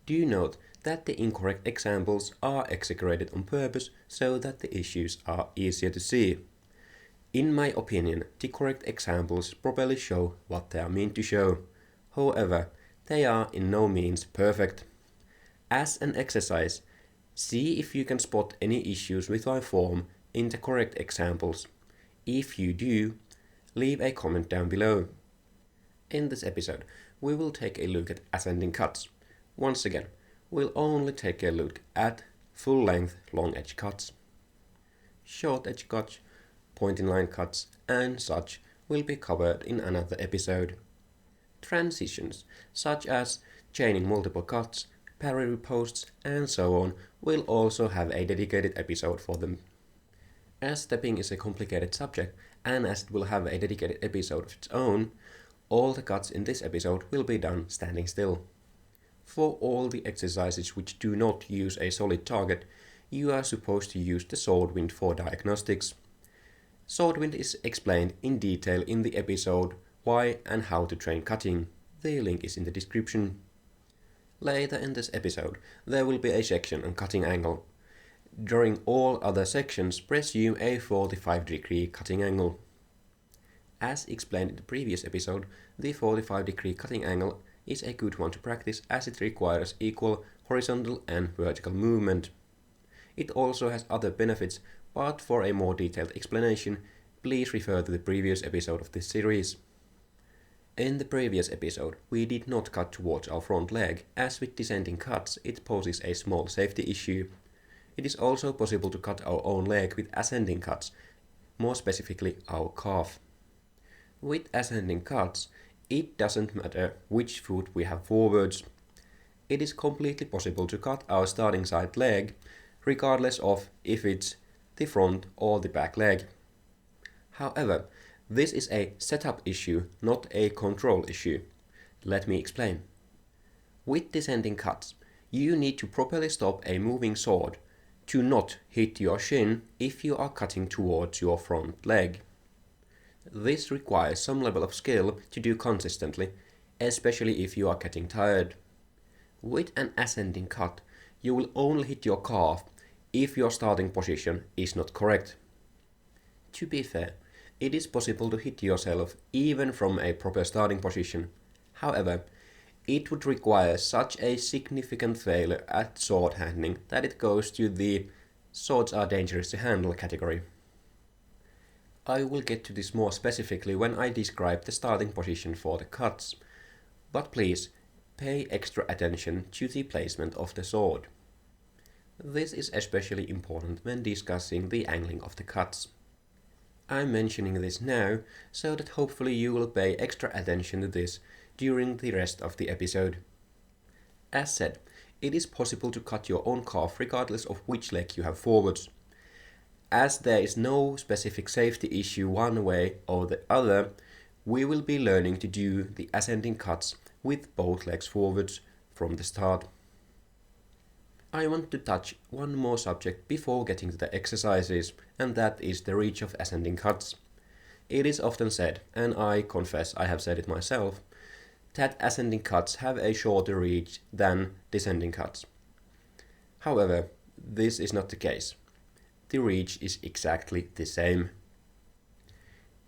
Do note that the incorrect examples are exaggerated on purpose so that the issues are easier to see. In my opinion, the correct examples properly show what they are meant to show. However, they are in no means perfect. As an exercise, see if you can spot any issues with my form in the correct examples. If you do, leave a comment down below. In this episode, we will take a look at ascending cuts. Once again, we'll only take a look at full-length long edge cuts. Short edge cuts, point-in line cuts, and such will be covered in another episode. Transitions, such as chaining multiple cuts, parry riposts, and so on, will also have a dedicated episode for them. As stepping is a complicated subject, and as it will have a dedicated episode of its own, all the cuts in this episode will be done standing still. For all the exercises which do not use a solid target, you are supposed to use the sword wind for diagnostics. Sword wind is explained in detail in the episode Why and How to Train Cutting. The link is in the description. Later in this episode, there will be a section on cutting angle. During all other sections, presume a 45-degree cutting angle. As explained in the previous episode, the 45-degree cutting angle is a good one to practice as it requires equal horizontal and vertical movement. It also has other benefits, but for a more detailed explanation, please refer to the previous episode of this series. In the previous episode, we did not cut towards our front leg, as with descending cuts it poses a small safety issue. It is also possible to cut our own leg with ascending cuts, more specifically our calf. With ascending cuts, it doesn't matter which foot we have forwards. It is completely possible to cut our starting side leg, regardless of if it's the front or the back leg. However, this is a setup issue, not a control issue. Let me explain. With descending cuts, you need to properly stop a moving sword to not hit your shin if you are cutting towards your front leg. This requires some level of skill to do consistently, especially if you are getting tired. With an ascending cut, you will only hit your calf if your starting position is not correct. To be fair, it is possible to hit yourself even from a proper starting position. However, it would require such a significant failure at sword handling that it goes to the swords are dangerous to handle category. I will get to this more specifically when I describe the starting position for the cuts, but please pay extra attention to the placement of the sword. This is especially important when discussing the angling of the cuts. I'm mentioning this now so that hopefully you will pay extra attention to this during the rest of the episode. As said, it is possible to cut your own calf regardless of which leg you have forwards. As there is no specific safety issue one way or the other, we will be learning to do the ascending cuts with both legs forwards from the start. I want to touch one more subject before getting to the exercises, and that is the reach of ascending cuts. It is often said, and I confess I have said it myself, that ascending cuts have a shorter reach than descending cuts. However, this is not the case. The reach is exactly the same.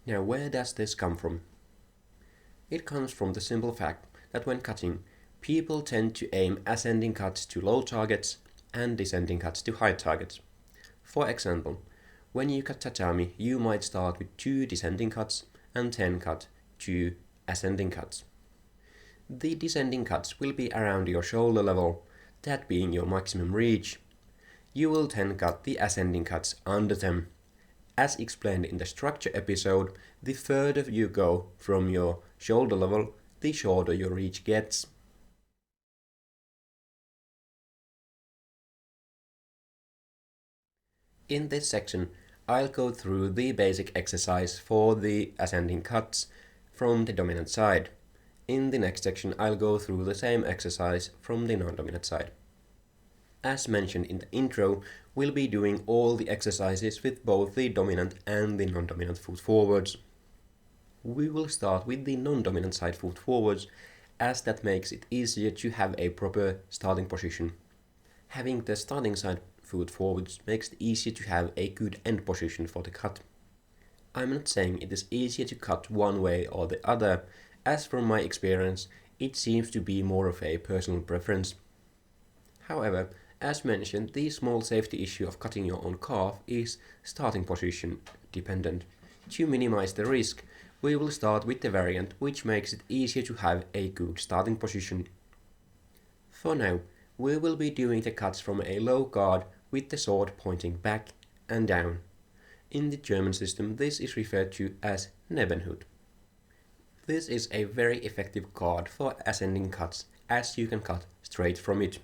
Now, where does this come from? It comes from the simple fact that when cutting, people tend to aim ascending cuts to low targets and descending cuts to high targets. For example, when you cut tatami, you might start with 2 descending cuts and 10 cut 2 ascending cuts. The descending cuts will be around your shoulder level, that being your maximum reach. You will then cut the ascending cuts under them. As explained in the structure episode, the further you go from your shoulder level, the shorter your reach gets. In this section, I'll go through the basic exercise for the ascending cuts from the dominant side. In the next section, I'll go through the same exercise from the non-dominant side. As mentioned in the intro, we'll be doing all the exercises with both the dominant and the non-dominant foot forwards. We will start with the non-dominant side foot forwards, as that makes it easier to have a proper starting position. Having the starting side foot forwards makes it easier to have a good end position for the cut. I'm not saying it is easier to cut one way or the other, as from my experience, it seems to be more of a personal preference. However, as mentioned, the small safety issue of cutting your own calf is starting position dependent. To minimize the risk, we will start with the variant which makes it easier to have a good starting position. For now, we will be doing the cuts from a low guard with the sword pointing back and down. In the German system, this is referred to as Nebenhut. This is a very effective guard for ascending cuts, as you can cut straight from it.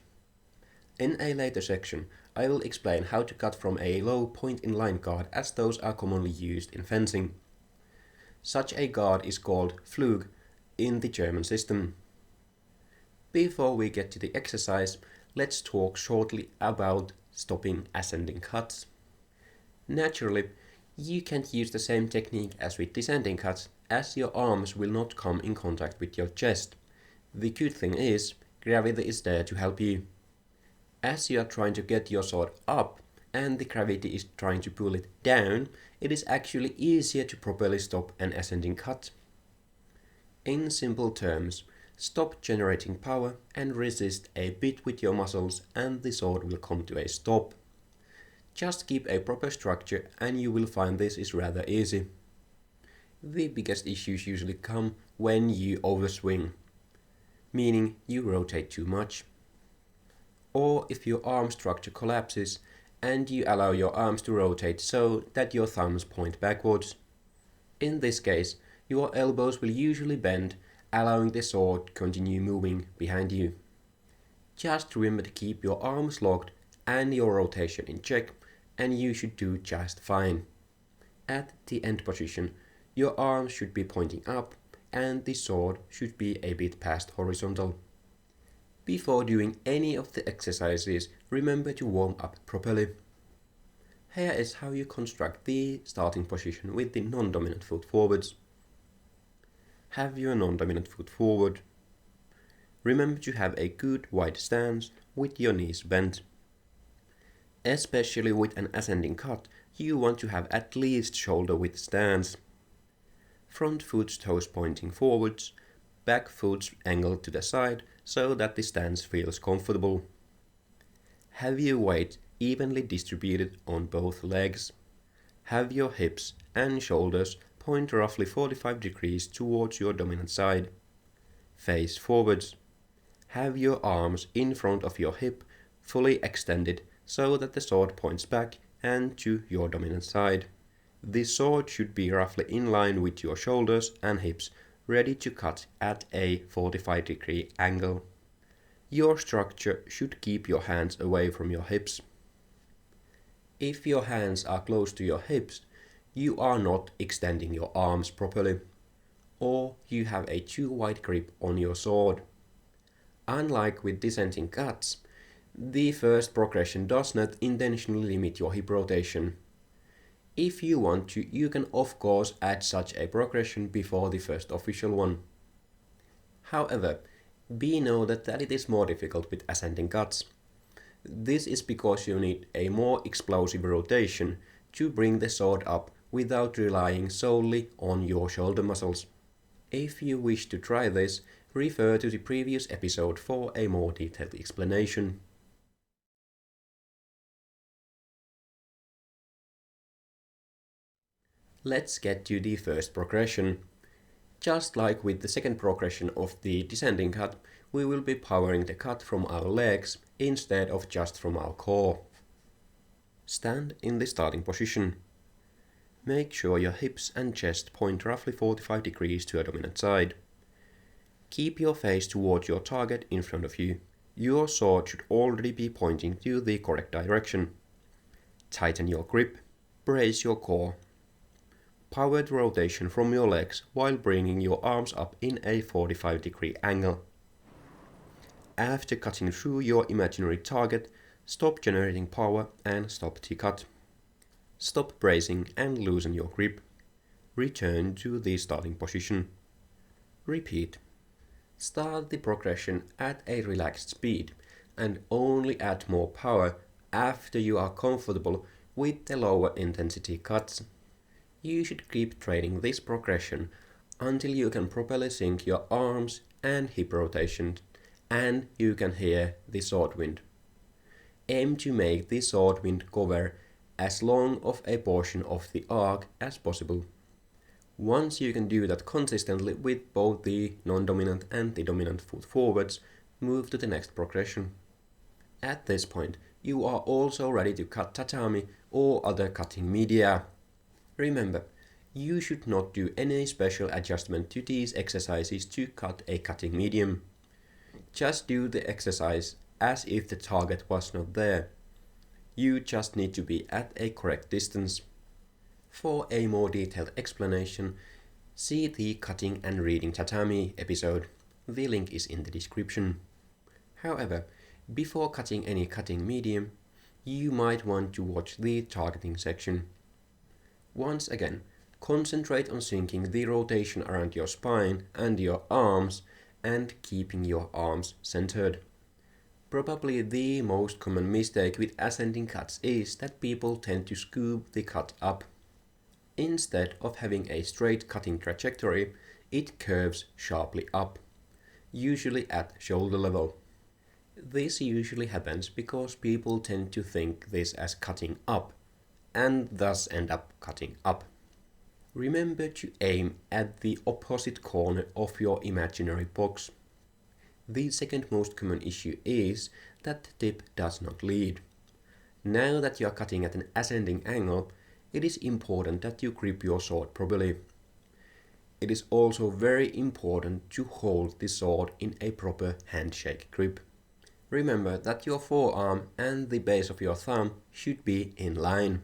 In a later section, I will explain how to cut from a low point-in-line guard, as those are commonly used in fencing. Such a guard is called Flug in the German system. Before we get to the exercise, let's talk shortly about stopping ascending cuts. Naturally, you can't use the same technique as with descending cuts, as your arms will not come in contact with your chest. The good thing is, gravity is there to help you. As you are trying to get your sword up and the gravity is trying to pull it down, it is actually easier to properly stop an ascending cut. In simple terms, stop generating power and resist a bit with your muscles and the sword will come to a stop. Just keep a proper structure and you will find this is rather easy. The biggest issues usually come when you overswing, meaning you rotate too much. Or if your arm structure collapses and you allow your arms to rotate so that your thumbs point backwards. In this case, your elbows will usually bend, allowing the sword to continue moving behind you. Just remember to keep your arms locked and your rotation in check, and you should do just fine. At the end position, your arms should be pointing up and the sword should be a bit past horizontal. Before doing any of the exercises, remember to warm up properly. Here is how you construct the starting position with the non-dominant foot forwards. Have your non-dominant foot forward. Remember to have a good wide stance with your knees bent. Especially with an ascending cut, you want to have at least shoulder width stance. Front foot's toes pointing forwards, back foot's angled to the side so that the stance feels comfortable. Have your weight evenly distributed on both legs. Have your hips and shoulders point roughly 45 degrees towards your dominant side. Face forwards. Have your arms in front of your hip, fully extended so that the sword points back and to your dominant side. The sword should be roughly in line with your shoulders and hips, ready to cut at a 45-degree angle. Your structure should keep your hands away from your hips. If your hands are close to your hips, you are not extending your arms properly, or you have a too wide grip on your sword. Unlike with descending cuts, the first progression does not intentionally limit your hip rotation. If you want to, you can of course add such a progression before the first official one. However, be know that it is more difficult with ascending cuts. This is because you need a more explosive rotation to bring the sword up without relying solely on your shoulder muscles. If you wish to try this, refer to the previous episode for a more detailed explanation. Let's get to the first progression. Just like with the second progression of the descending cut, we will be powering the cut from our legs instead of just from our core. Stand in the starting position. Make sure your hips and chest point roughly 45 degrees to your dominant side. Keep your face towards your target in front of you. Your sword should already be pointing to the correct direction. Tighten your grip. Brace your core. Powered rotation from your legs while bringing your arms up in a 45-degree angle. After cutting through your imaginary target, stop generating power and stop the cut. Stop bracing and loosen your grip. Return to the starting position. Repeat. Start the progression at a relaxed speed and only add more power after you are comfortable with the lower intensity cuts. You should keep training this progression until you can properly sync your arms and hip rotation and you can hear the sword wind. Aim to make the sword wind cover as long of a portion of the arc as possible. Once you can do that consistently with both the non-dominant and the dominant foot forwards, move to the next progression. At this point, you are also ready to cut tatami or other cutting media. Remember, you should not do any special adjustment to these exercises to cut a cutting medium. Just do the exercise as if the target was not there. You just need to be at a correct distance. For a more detailed explanation, see the Cutting and Reading Tatami episode. The link is in the description. However, before cutting any cutting medium, you might want to watch the targeting section. Once again, concentrate on syncing the rotation around your spine and your arms and keeping your arms centered. Probably the most common mistake with ascending cuts is that people tend to scoop the cut up. Instead of having a straight cutting trajectory, it curves sharply up, usually at shoulder level. This usually happens because people tend to think this as cutting up, and thus end up cutting up. Remember to aim at the opposite corner of your imaginary box. The second most common issue is that the tip does not lead. Now that you are cutting at an ascending angle, it is important that you grip your sword properly. It is also very important to hold the sword in a proper handshake grip. Remember that your forearm and the base of your thumb should be in line.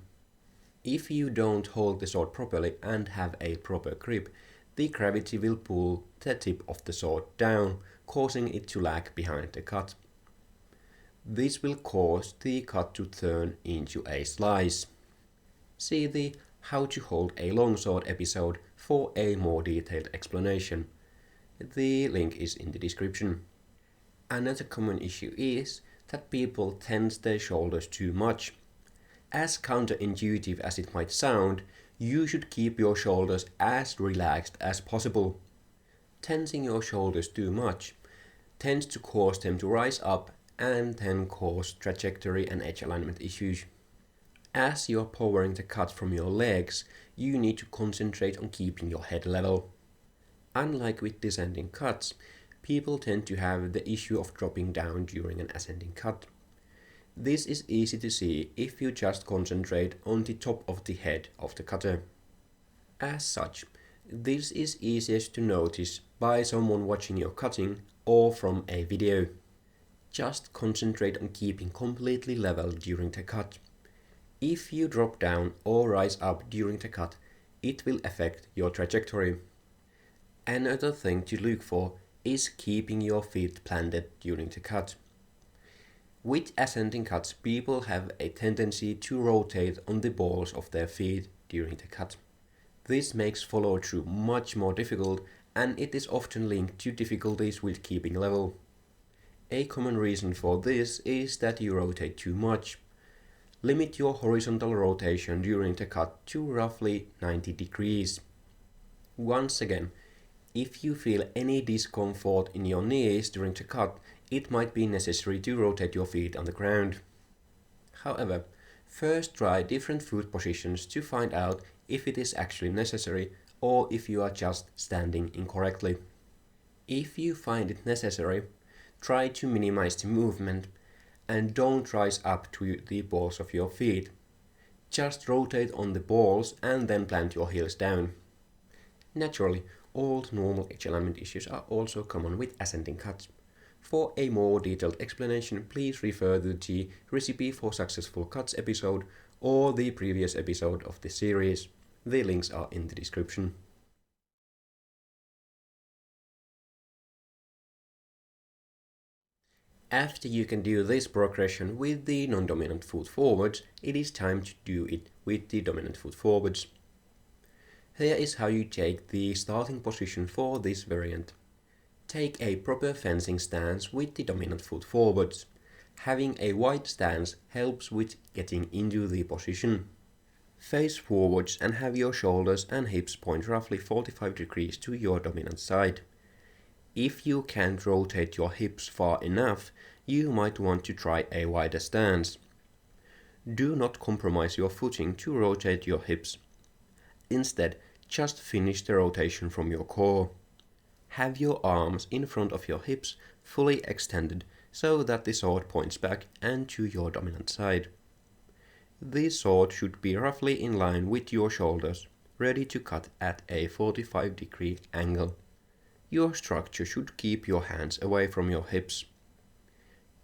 If you don't hold the sword properly and have a proper grip, the gravity will pull the tip of the sword down, causing it to lag behind the cut. This will cause the cut to turn into a slice. See the How to Hold a Longsword episode for a more detailed explanation. The link is in the description. Another common issue is that people tense their shoulders too much. As counterintuitive as it might sound, you should keep your shoulders as relaxed as possible. Tensing your shoulders too much tends to cause them to rise up and then cause trajectory and edge alignment issues. As you are powering the cut from your legs, you need to concentrate on keeping your head level. Unlike with descending cuts, people tend to have the issue of dropping down during an ascending cut. This is easy to see if you just concentrate on the top of the head of the cutter. As such, this is easiest to notice by someone watching your cutting or from a video. Just concentrate on keeping completely level during the cut. If you drop down or rise up during the cut, it will affect your trajectory. Another thing to look for is keeping your feet planted during the cut. With ascending cuts, people have a tendency to rotate on the balls of their feet during the cut. This makes follow-through much more difficult and it is often linked to difficulties with keeping level. A common reason for this is that you rotate too much. Limit your horizontal rotation during the cut to roughly 90 degrees. Once again, if you feel any discomfort in your knees during the cut, it might be necessary to rotate your feet on the ground. However, first try different foot positions to find out if it is actually necessary or if you are just standing incorrectly. If you find it necessary, try to minimize the movement and don't rise up to the balls of your feet. Just rotate on the balls and then plant your heels down. Naturally, all normal edge alignment issues are also common with ascending cuts. For a more detailed explanation, please refer to the Recipe for Successful Cuts episode or the previous episode of this series. The links are in the description. After you can do this progression with the non-dominant foot forwards, it is time to do it with the dominant foot forwards. Here is how you take the starting position for this variant. Take a proper fencing stance with the dominant foot forwards. Having a wide stance helps with getting into the position. Face forwards and have your shoulders and hips point roughly 45 degrees to your dominant side. If you can't rotate your hips far enough, you might want to try a wider stance. Do not compromise your footing to rotate your hips. Instead, just finish the rotation from your core. Have your arms in front of your hips fully extended so that the sword points back and to your dominant side. The sword should be roughly in line with your shoulders, ready to cut at a 45-degree angle. Your structure should keep your hands away from your hips.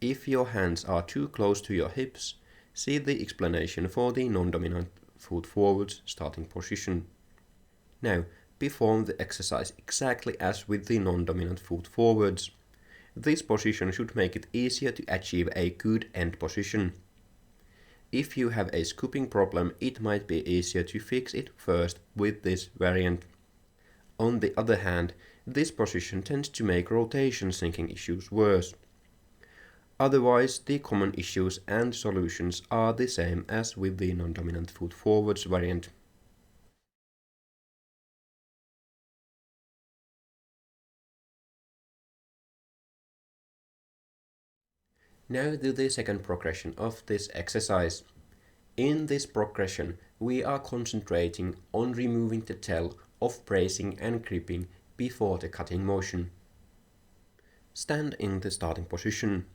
If your hands are too close to your hips, see the explanation for the non-dominant foot forwards starting position. Now, perform the exercise exactly as with the non-dominant foot forwards. This position should make it easier to achieve a good end position. If you have a scooping problem, it might be easier to fix it first with this variant. On the other hand, this position tends to make rotation sinking issues worse. Otherwise, the common issues and solutions are the same as with the non-dominant foot forwards variant. Now do the second progression of this exercise. In this progression, we are concentrating on removing the tell of bracing and gripping before the cutting motion. Stand in the starting position.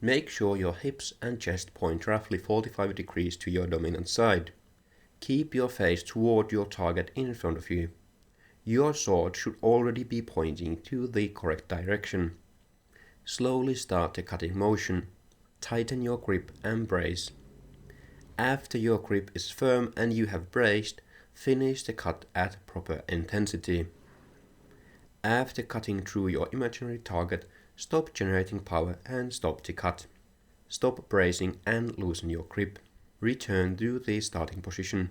Make sure your hips and chest point roughly 45 degrees to your dominant side. Keep your face toward your target in front of you. Your sword should already be pointing to the correct direction. Slowly start the cutting motion. Tighten your grip and brace. After your grip is firm and you have braced, finish the cut at proper intensity. After cutting through your imaginary target, stop generating power and stop the cut. Stop bracing and loosen your grip. Return to the starting position.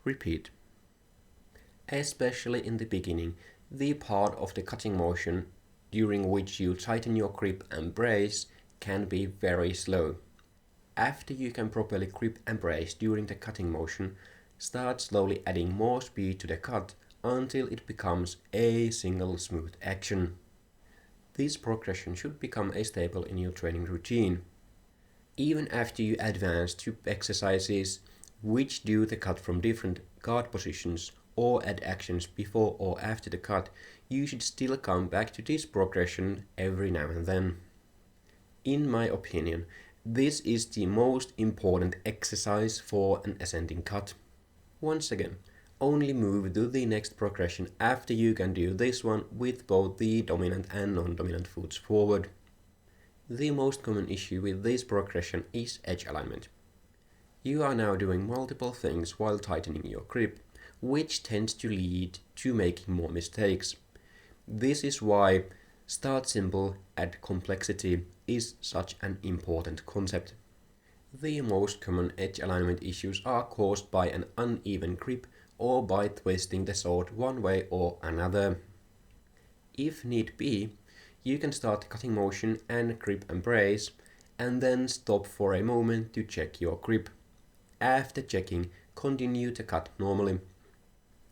Repeat. Especially in the beginning, the part of the cutting motion during which you tighten your grip and brace can be very slow. After you can properly grip and brace during the cutting motion, start slowly adding more speed to the cut until it becomes a single smooth action. This progression should become a staple in your training routine. Even after you advance to exercises which do the cut from different guard positions or add actions before or after the cut, you should still come back to this progression every now and then. In my opinion, this is the most important exercise for an ascending cut. Once again, only move to the next progression after you can do this one with both the dominant and non-dominant foots forward. The most common issue with this progression is edge alignment. You are now doing multiple things while tightening your grip, which tends to lead to making more mistakes. This is why start simple, add complexity is such an important concept. The most common edge alignment issues are caused by an uneven grip or by twisting the sword one way or another. If need be, you can start the cutting motion and grip and brace, and then stop for a moment to check your grip. After checking, continue to cut normally.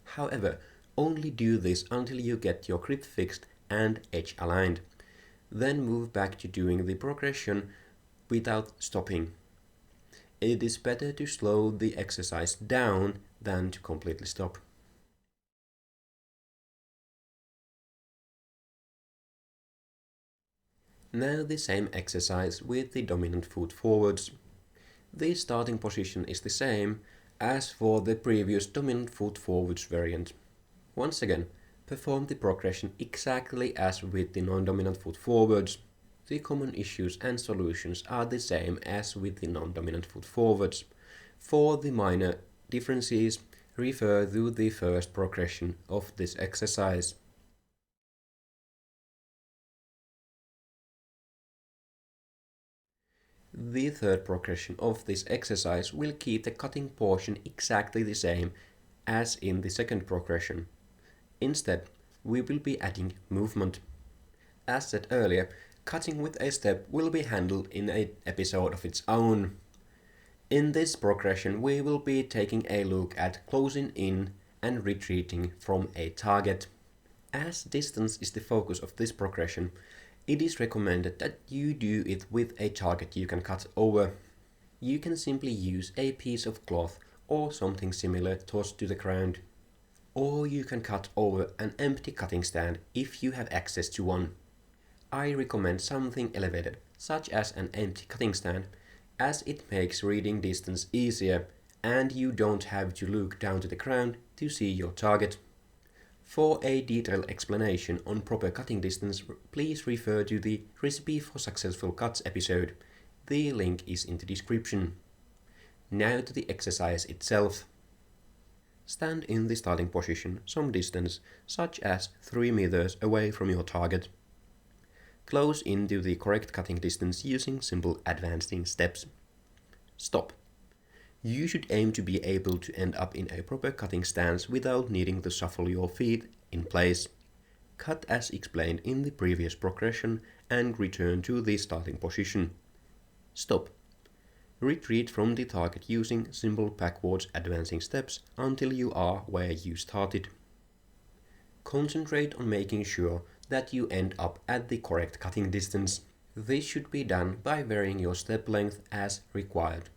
However, only do this until you get your grip fixed and edge aligned. Then move back to doing the progression without stopping. It is better to slow the exercise down than to completely stop. Now the same exercise with the dominant foot forwards. The starting position is the same as for the previous dominant foot forwards variant. Once again, perform the progression exactly as with the non-dominant foot forwards. The common issues and solutions are the same as with the non-dominant foot forwards. For the minor differences, refer to the first progression of this exercise. The third progression of this exercise will keep the cutting portion exactly the same as in the second progression. Instead, we will be adding movement. As said earlier, cutting with a step will be handled in an episode of its own. In this progression, we will be taking a look at closing in and retreating from a target. As distance is the focus of this progression, it is recommended that you do it with a target you can cut over. You can simply use a piece of cloth or something similar tossed to the ground. Or you can cut over an empty cutting stand if you have access to one. I recommend something elevated, such as an empty cutting stand, as it makes reading distance easier and you don't have to look down to the ground to see your target. For a detailed explanation on proper cutting distance, please refer to the Recipe for Successful Cuts episode. The link is in the description. Now to the exercise itself. Stand in the starting position some distance, such as 3 meters away from your target. Close into the correct cutting distance using simple advancing steps. Stop. You should aim to be able to end up in a proper cutting stance without needing to shuffle your feet in place. Cut as explained in the previous progression and return to the starting position. Stop. Retreat from the target using simple backwards advancing steps until you are where you started. Concentrate on making sure that you end up at the correct cutting distance. This should be done by varying your step length as required.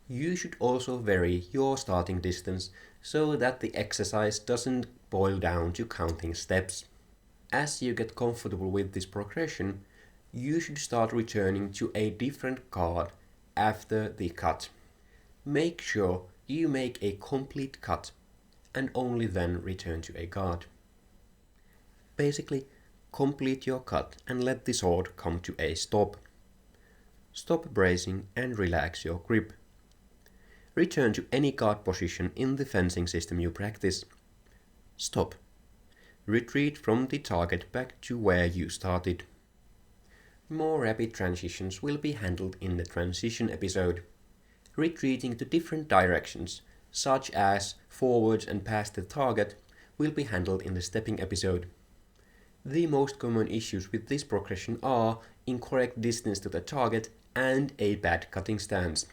You should also vary your starting distance so that the exercise doesn't boil down to counting steps. As you get comfortable with this progression, you should start returning to a different guard after the cut. Make sure you make a complete cut and only then return to a guard. Basically, complete your cut and let the sword come to a stop. Stop bracing and relax your grip. Return to any guard position in the fencing system you practice. Stop. Retreat from the target back to where you started. More rapid transitions will be handled in the transition episode. Retreating to different directions, such as forwards and past the target, will be handled in the stepping episode. The most common issues with this progression are incorrect distance to the target and a bad cutting stance.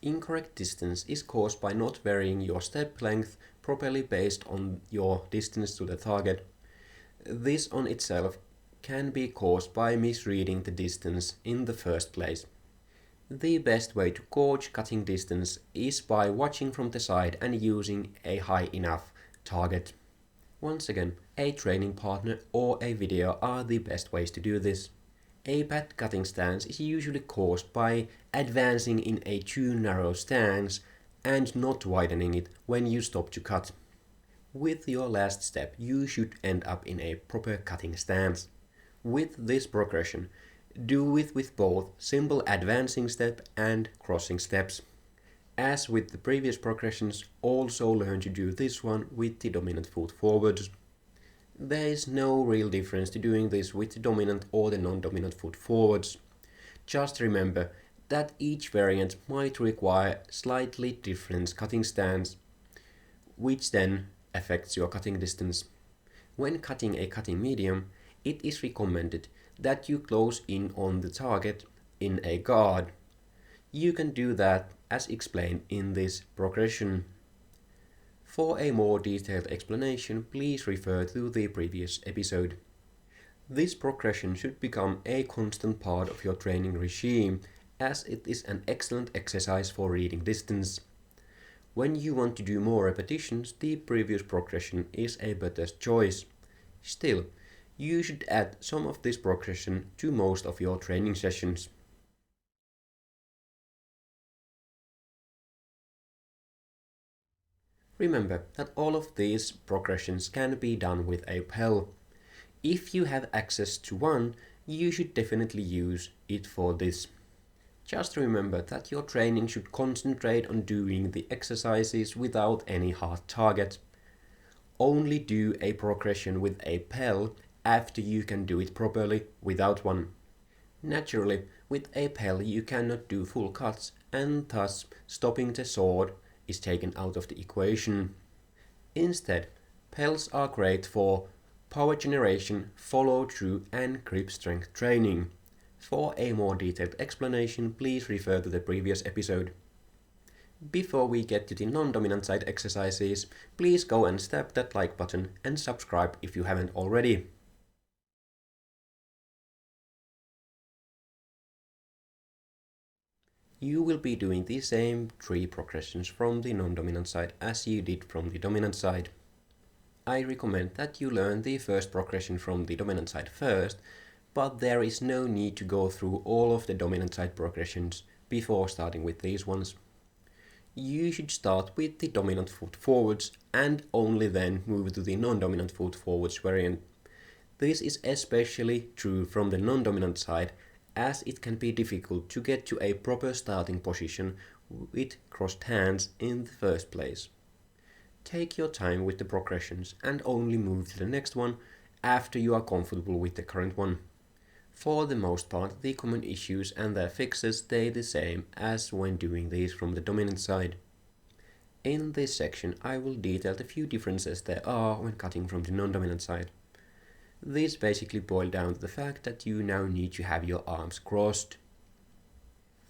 Incorrect distance is caused by not varying your step length properly based on your distance to the target. This on itself can be caused by misreading the distance in the first place. The best way to gauge cutting distance is by watching from the side and using a high enough target. Once again, a training partner or a video are the best ways to do this. A bad cutting stance is usually caused by advancing in a too narrow stance and not widening it when you stop to cut. With your last step, you should end up in a proper cutting stance. With this progression, do it with both simple advancing step and crossing steps. As with the previous progressions, also learn to do this one with the dominant foot forwards. There is no real difference to doing this with the dominant or the non-dominant foot forwards. Just remember that each variant might require slightly different cutting stance, which then affects your cutting distance. When cutting a cutting medium, it is recommended that you close in on the target in a guard. You can do that as explained in this progression. For a more detailed explanation, please refer to the previous episode. This progression should become a constant part of your training regime, as it is an excellent exercise for reading distance. When you want to do more repetitions, the previous progression is a better choice. Still, you should add some of this progression to most of your training sessions. Remember that all of these progressions can be done with a PEL. If you have access to one, you should definitely use it for this. Just remember that your training should concentrate on doing the exercises without any hard target. Only do a progression with a PEL after you can do it properly without one. Naturally, with a PEL you cannot do full cuts, and thus stopping the sword is taken out of the equation. Instead, PELs are great for power generation, follow-through and grip strength training. For a more detailed explanation, please refer to the previous episode. Before we get to the non-dominant side exercises, please go and tap that like button and subscribe if you haven't already. You will be doing the same 3 progressions from the non-dominant side as you did from the dominant side. I recommend that you learn the first progression from the dominant side first, but there is no need to go through all of the dominant side progressions before starting with these ones. You should start with the dominant foot forwards and only then move to the non-dominant foot forwards variant. This is especially true from the non-dominant side, as it can be difficult to get to a proper starting position with crossed hands in the first place. Take your time with the progressions and only move to the next one after you are comfortable with the current one. For the most part, the common issues and their fixes stay the same as when doing these from the dominant side. In this section, I will detail the few differences there are when cutting from the non-dominant side. These basically boil down to the fact that you now need to have your arms crossed.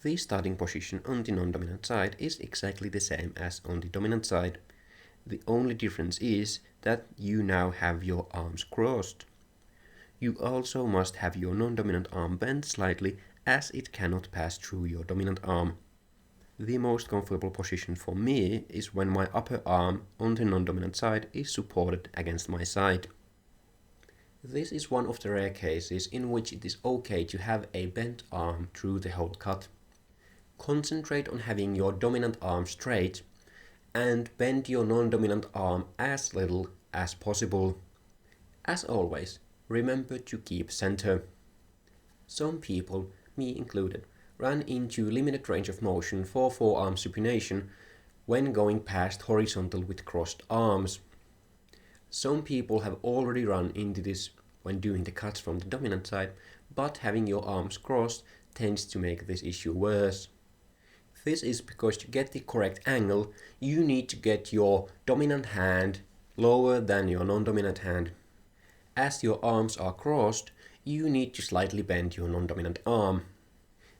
The starting position on the non-dominant side is exactly the same as on the dominant side. The only difference is that you now have your arms crossed. You also must have your non-dominant arm bent slightly, as it cannot pass through your dominant arm. The most comfortable position for me is when my upper arm on the non-dominant side is supported against my side. This is one of the rare cases in which it is okay to have a bent arm through the whole cut. Concentrate on having your dominant arm straight and bend your non-dominant arm as little as possible. As always, remember to keep center. Some people, me included, run into limited range of motion for forearm supination when going past horizontal with crossed arms. Some people have already run into this when doing the cuts from the dominant side, but having your arms crossed tends to make this issue worse. This is because to get the correct angle, you need to get your dominant hand lower than your non-dominant hand. As your arms are crossed, you need to slightly bend your non-dominant arm.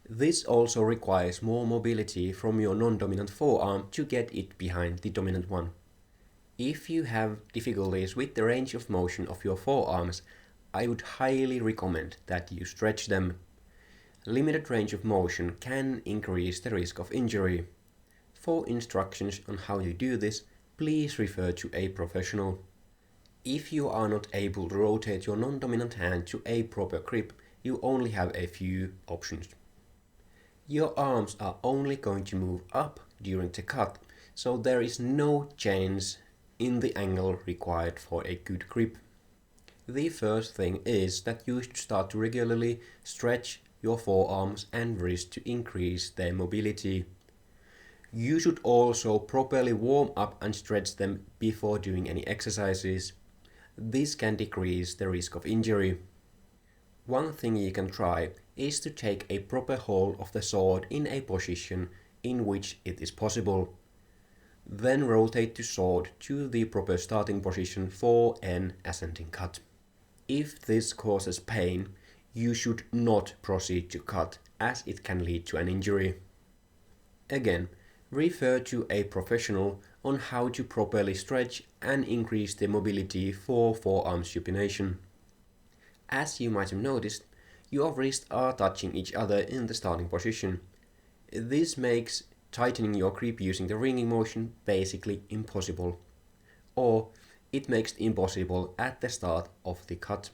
This also requires more mobility from your non-dominant forearm to get it behind the dominant one. If you have difficulties with the range of motion of your forearms, I would highly recommend that you stretch them. Limited range of motion can increase the risk of injury. For instructions on how you do this, please refer to a professional. If you are not able to rotate your non-dominant hand to a proper grip, you only have a few options. Your arms are only going to move up during the cut, so there is no change in the angle required for a good grip. The first thing is that you should start to regularly stretch your forearms and wrists to increase their mobility. You should also properly warm up and stretch them before doing any exercises. This can decrease the risk of injury. One thing you can try is to take a proper hold of the sword in a position in which it is possible. Then rotate the sword to the proper starting position for an ascending cut. If this causes pain, you should not proceed to cut, as it can lead to an injury. Again, refer to a professional on how to properly stretch and increase the mobility for forearm supination. As you might have noticed, your wrists are touching each other in the starting position. This makes tightening your grip using the ringing motion basically impossible. Or it makes it impossible at the start of the cut.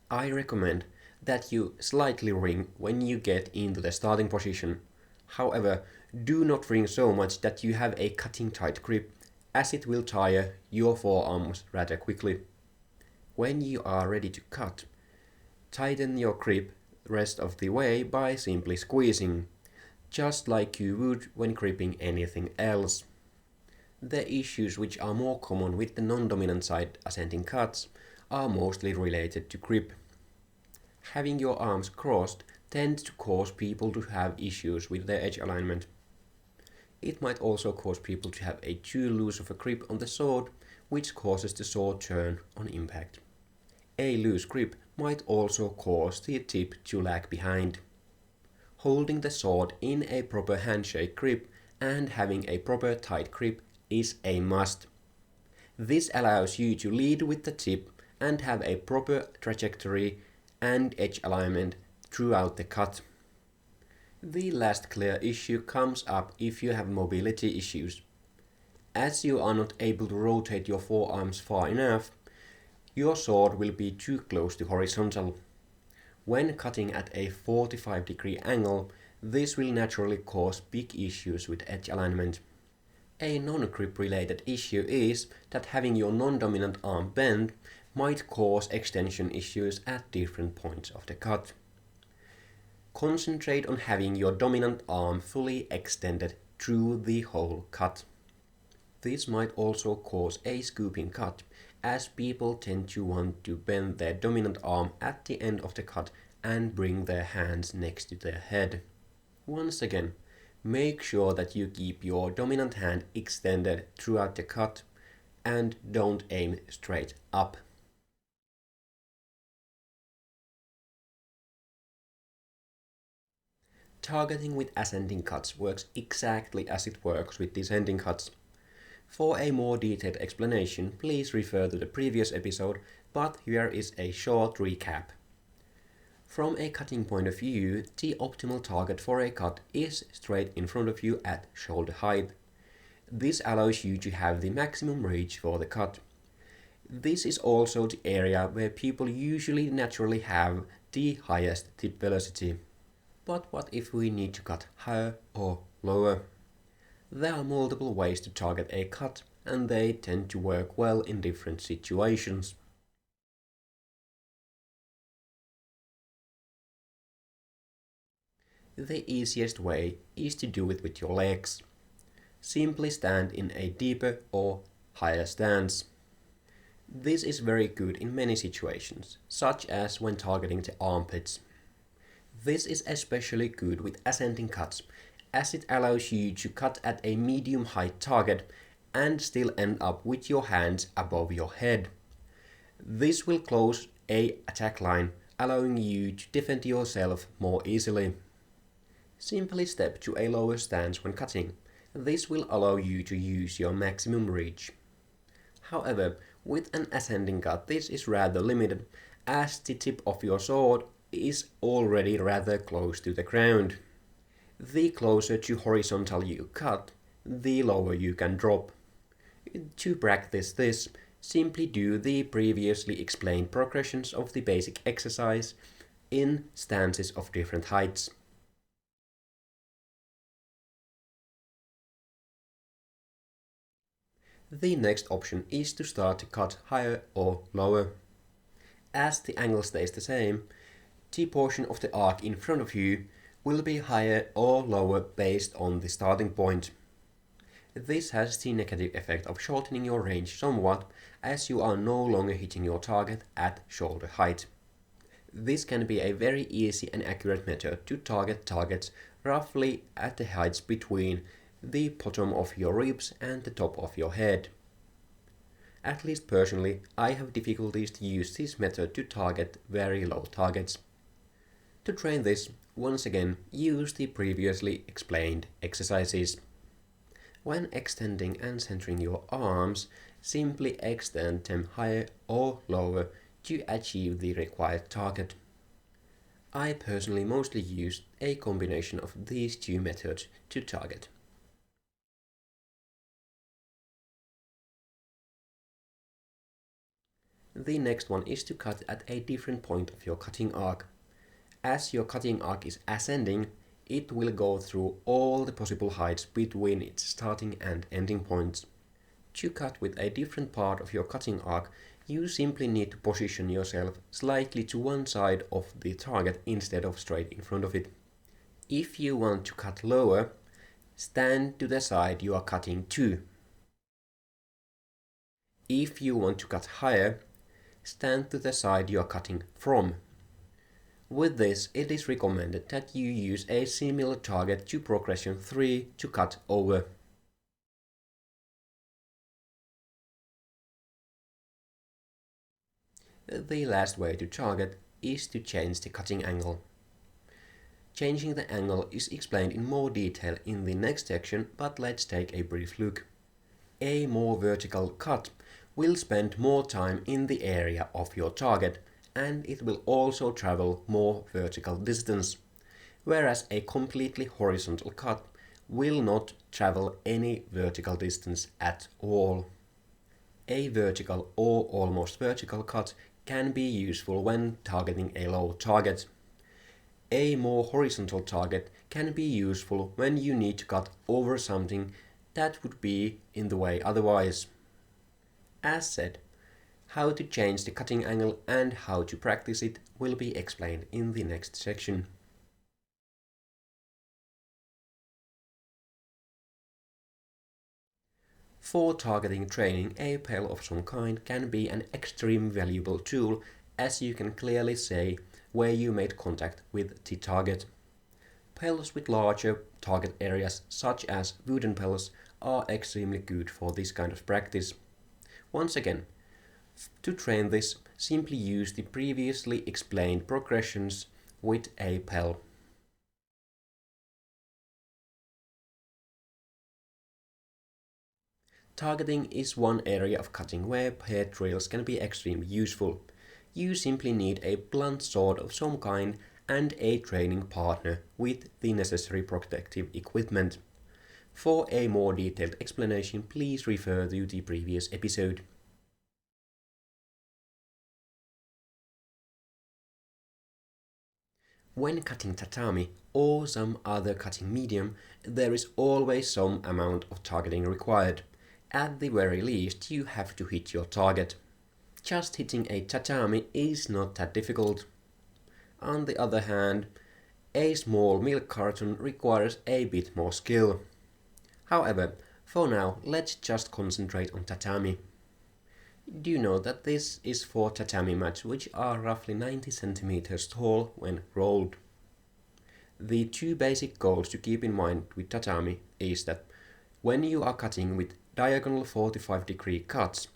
I recommend that you slightly ring when you get into the starting position. However, do not ring so much that you have a cutting tight grip, as it will tire your forearms rather quickly. When you are ready to cut, tighten your grip the rest of the way by simply squeezing, just like you would when gripping anything else. The issues which are more common with the non-dominant side ascending cuts are mostly related to grip. Having your arms crossed tends to cause people to have issues with their edge alignment. It might also cause people to have a too loose of a grip on the sword, which causes the sword turn on impact. A loose grip might also cause the tip to lag behind. Holding the sword in a proper handshake grip and having a proper tight grip is a must. This allows you to lead with the tip and have a proper trajectory and edge alignment throughout the cut. The last clear issue comes up if you have mobility issues. As you are not able to rotate your forearms far enough, your sword will be too close to horizontal. When cutting at a 45-degree angle, this will naturally cause big issues with edge alignment. A non-grip related issue is that having your non-dominant arm bent might cause extension issues at different points of the cut. Concentrate on having your dominant arm fully extended through the whole cut. This might also cause a scooping cut, as people tend to want to bend their dominant arm at the end of the cut and bring their hands next to their head. Once again, make sure that you keep your dominant hand extended throughout the cut and don't aim straight up. Targeting with ascending cuts works exactly as it works with descending cuts. For a more detailed explanation, please refer to the previous episode, but here is a short recap. From a cutting point of view, the optimal target for a cut is straight in front of you at shoulder height. This allows you to have the maximum reach for the cut. This is also the area where people usually naturally have the highest tip velocity. But what if we need to cut higher or lower? There are multiple ways to target a cut, and they tend to work well in different situations. The easiest way is to do it with your legs. Simply stand in a deeper or higher stance. This is very good in many situations, such as when targeting the armpits. This is especially good with ascending cuts, as it allows you to cut at a medium height target and still end up with your hands above your head. This will close a attack line, allowing you to defend yourself more easily. Simply step to a lower stance when cutting. This will allow you to use your maximum reach. However, with an ascending cut this is rather limited, as the tip of your sword is already rather close to the ground. The closer to horizontal you cut, the lower you can drop. To practice this, simply do the previously explained progressions of the basic exercise in stances of different heights. The next option is to start to cut higher or lower. As the angle stays the same, the portion of the arc in front of you will be higher or lower based on the starting point. This has the negative effect of shortening your range somewhat, as you are no longer hitting your target at shoulder height. This can be a very easy and accurate method to target targets roughly at the heights between the bottom of your ribs and the top of your head. At least personally, I have difficulties to use this method to target very low targets. To train this, once again, use the previously explained exercises. When extending and centering your arms, simply extend them higher or lower to achieve the required target. I personally mostly use a combination of these two methods to target. The next one is to cut at a different point of your cutting arc. As your cutting arc is ascending, it will go through all the possible heights between its starting and ending points. To cut with a different part of your cutting arc, you simply need to position yourself slightly to one side of the target instead of straight in front of it. If you want to cut lower, stand to the side you are cutting to. If you want to cut higher, stand to the side you are cutting from. With this, it is recommended that you use a similar target to progression 3 to cut over. The last way to target is to change the cutting angle. Changing the angle is explained in more detail in the next section, but let's take a brief look. A more vertical cut will spend more time in the area of your target, and it will also travel more vertical distance, whereas a completely horizontal cut will not travel any vertical distance at all. A vertical or almost vertical cut can be useful when targeting a low target. A more horizontal target can be useful when you need to cut over something that would be in the way otherwise. As said, how to change the cutting angle and how to practice it will be explained in the next section. For targeting training, a pell of some kind can be an extremely valuable tool, as you can clearly say where you made contact with the target. Pells with larger target areas, such as wooden pells, are extremely good for this kind of practice. Once again, to train this, simply use the previously explained progressions with a pell. Targeting is one area of cutting where paired drills can be extremely useful. You simply need a blunt sword of some kind and a training partner with the necessary protective equipment. For a more detailed explanation, please refer to the previous episode. When cutting tatami or some other cutting medium, there is always some amount of targeting required. At the very least, you have to hit your target. Just hitting a tatami is not that difficult. On the other hand, a small milk carton requires a bit more skill. However, for now, let's just concentrate on tatami. Do you know that this is for tatami mats which are roughly 90 centimeters tall when rolled? The two basic goals to keep in mind with tatami is that when you are cutting with diagonal 45-degree cuts,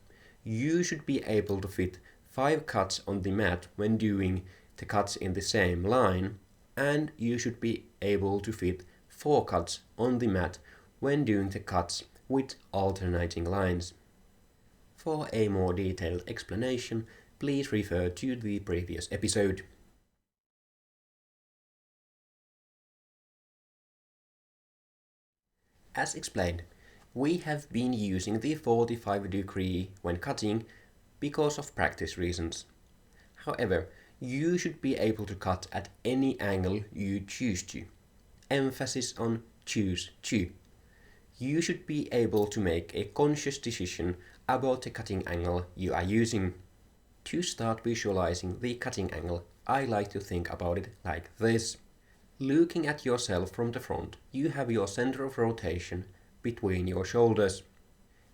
you should be able to fit 5 cuts on the mat when doing the cuts in the same line, and you should be able to fit 4 cuts on the mat when doing the cuts with alternating lines. For a more detailed explanation, please refer to the previous episode. As explained, we have been using the 45-degree when cutting because of practice reasons. However, you should be able to cut at any angle you choose to. Emphasis on choose to. You should be able to make a conscious decision about the cutting angle you are using. To start visualizing the cutting angle, I like to think about it like this. Looking at yourself from the front, you have your center of rotation between your shoulders.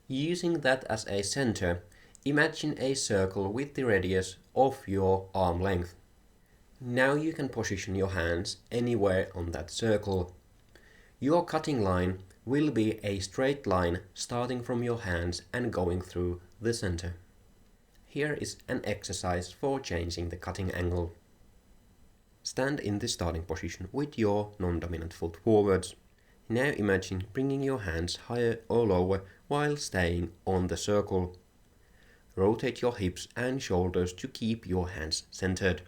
Using that as a center, imagine a circle with the radius of your arm length. Now you can position your hands anywhere on that circle. Your cutting line will be a straight line starting from your hands and going through the center. Here is an exercise for changing the cutting angle. Stand in the starting position with your non-dominant foot forwards. Now imagine bringing your hands higher or lower while staying on the circle. Rotate your hips and shoulders to keep your hands centered.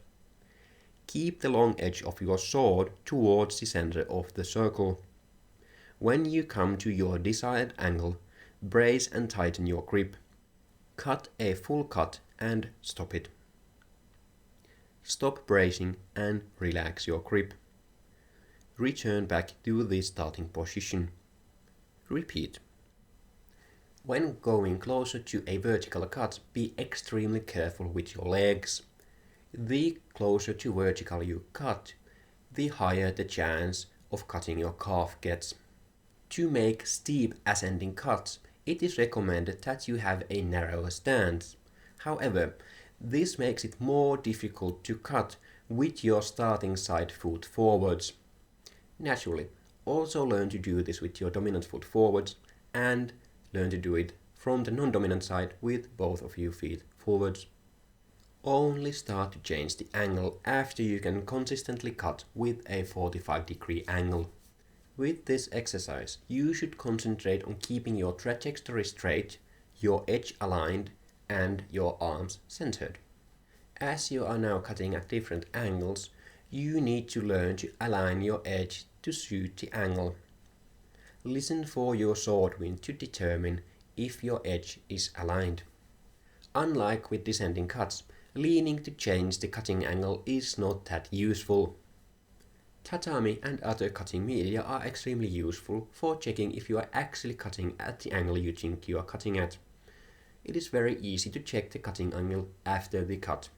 Keep the long edge of your sword towards the center of the circle. When you come to your desired angle, brace and tighten your grip. Cut a full cut and stop it. Stop bracing and relax your grip. Return back to the starting position. Repeat. When going closer to a vertical cut, be extremely careful with your legs. The closer to vertical you cut, the higher the chance of cutting your calf gets. To make steep ascending cuts, it is recommended that you have a narrower stance. However, this makes it more difficult to cut with your starting side foot forwards. Naturally, also learn to do this with your dominant foot forwards and learn to do it from the non-dominant side with both of your feet forwards. Only start to change the angle after you can consistently cut with a 45-degree angle. With this exercise, you should concentrate on keeping your trajectory straight, your edge aligned, and your arms centered. As you are now cutting at different angles, you need to learn to align your edge to suit the angle. Listen for your sword wind to determine if your edge is aligned. Unlike with descending cuts, leaning to change the cutting angle is not that useful. Tatami and other cutting media are extremely useful for checking if you are actually cutting at the angle you think you are cutting at. It is very easy to check the cutting angle after the cut.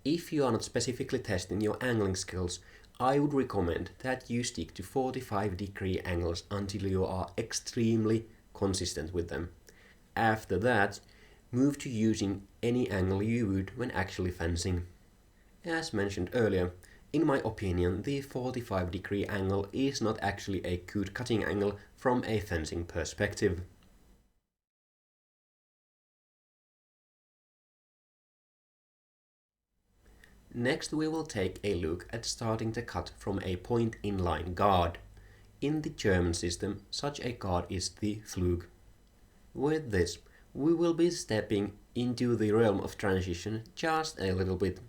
If you are not specifically testing your angling skills, I would recommend that you stick to 45-degree angles until you are extremely consistent with them. After that, move to using any angle you would when actually fencing. As mentioned earlier, in my opinion, the 45-degree angle is not actually a good cutting angle from a fencing perspective. Next we will take a look at starting the cut from a point in line guard. In the German system, such a guard is the Flug. With this, we will be stepping into the realm of transition just a little bit.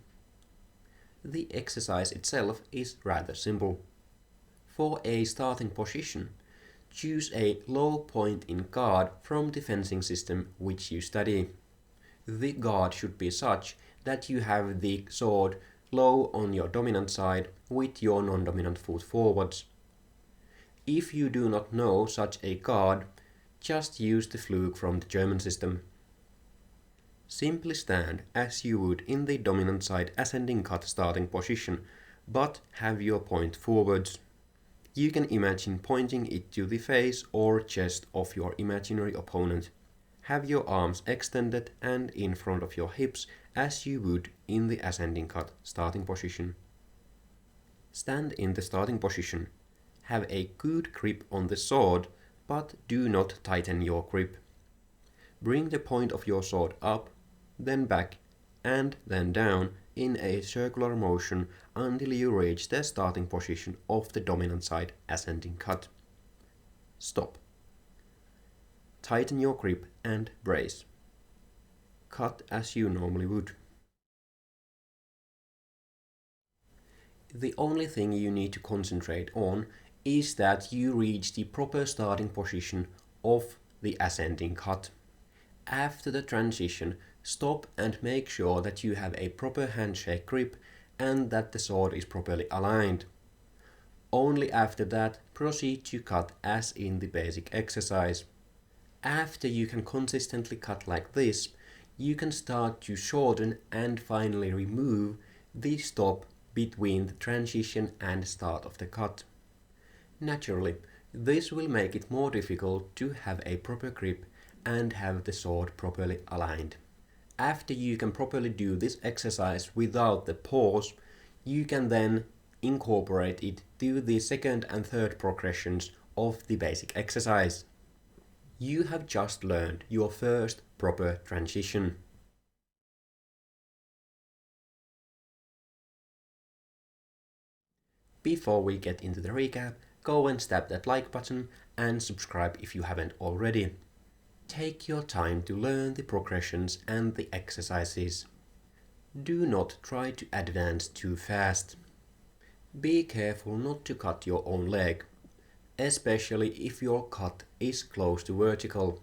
The exercise itself is rather simple. For a starting position, choose a low point in guard from the fencing system which you study. The guard should be such that you have the sword low on your dominant side with your non-dominant foot forwards. If you do not know such a guard, just use the Flug from the German system. Simply stand as you would in the dominant side ascending cut starting position, but have your point forwards. You can imagine pointing it to the face or chest of your imaginary opponent. Have your arms extended and in front of your hips as you would in the ascending cut starting position. Stand in the starting position. Have a good grip on the sword, but do not tighten your grip. Bring the point of your sword up, then back, and then down in a circular motion until you reach the starting position of the dominant side ascending cut. Stop. Tighten your grip and brace. Cut as you normally would. The only thing you need to concentrate on is that you reach the proper starting position of the ascending cut. After the transition, stop and make sure that you have a proper handshake grip and that the sword is properly aligned. Only after that, proceed to cut as in the basic exercise. After you can consistently cut like this, you can start to shorten and finally remove the stop between the transition and start of the cut. Naturally, this will make it more difficult to have a proper grip and have the sword properly aligned. After you can properly do this exercise without the pause, you can then incorporate it to the second and third progressions of the basic exercise. You have just learned your first proper transition. Before we get into the recap, go and stab that like button and subscribe if you haven't already. Take your time to learn the progressions and the exercises. Do not try to advance too fast. Be careful not to cut your own leg, especially if your cut is close to vertical.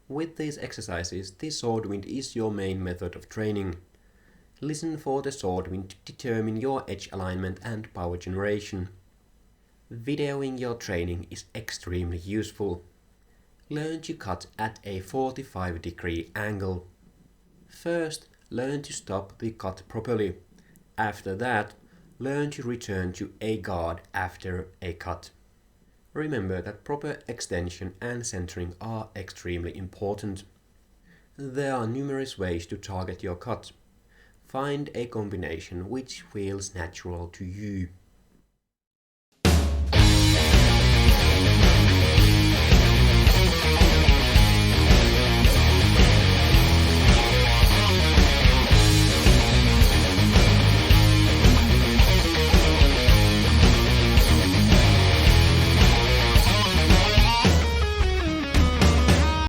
With these exercises, the sword wind is your main method of training. Listen for the sword wind to determine your edge alignment and power generation. Videoing your training is extremely useful. Learn to cut at a 45-degree angle. First, learn to stop the cut properly. After that, learn to return to a guard after a cut. Remember that proper extension and centering are extremely important. There are numerous ways to target your cut. Find a combination which feels natural to you.